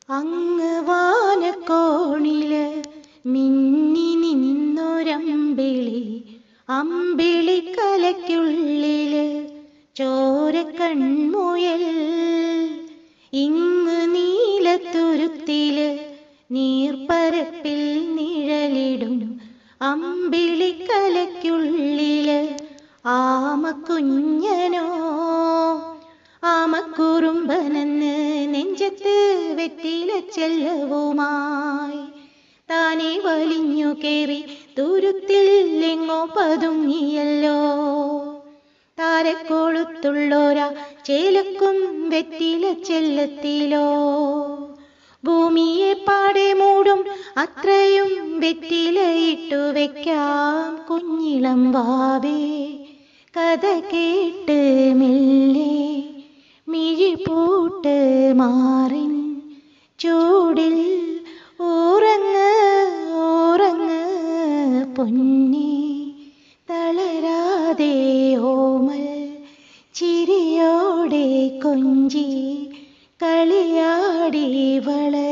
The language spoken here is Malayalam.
അങ്ങ് വാനക്കോണില് മിന്നി നിന്നൊരമ്പിളി, അമ്പിളിക്കലയ്ക്കുള്ളില് ചോരക്കൺമുയൽ. ഇങ്ങ് നീലത്തുരുത്തില് നീർപ്പരപ്പിൽ നിഴലിടും അമ്പിളിക്കലയ്ക്കുള്ളില് ആമക്കുഞ്ഞനോ. ആമക്കുറുമ്പനെന്ന് നെഞ്ചത്ത് വെറ്റില ചെല്ലവുമായി താനെ വലിഞ്ഞു കേറി തുരുത്തിൽ എങ്ങോ പതുങ്ങിയല്ലോ. താരക്കൊളുത്തുള്ളോരാ ചേലക്കും വെറ്റില ചെല്ലത്തിലോ. ഭൂമിയെ പാടെ മൂടും അത്രയും വെറ്റിലയിട്ടു വെക്കാം കുഞ്ഞിളം വാവേ. കഥ കേട്ട് മെല്ലെ മിഴിപൂട്ട് മാറിൻ ചൂടിൽ ഉറങ്ങ് ഉറങ്ങ് പൊന്നേ. തളരാതെ ഓമൽ ചിരിയോടെ കൊഞ്ചി കളിയാടി വള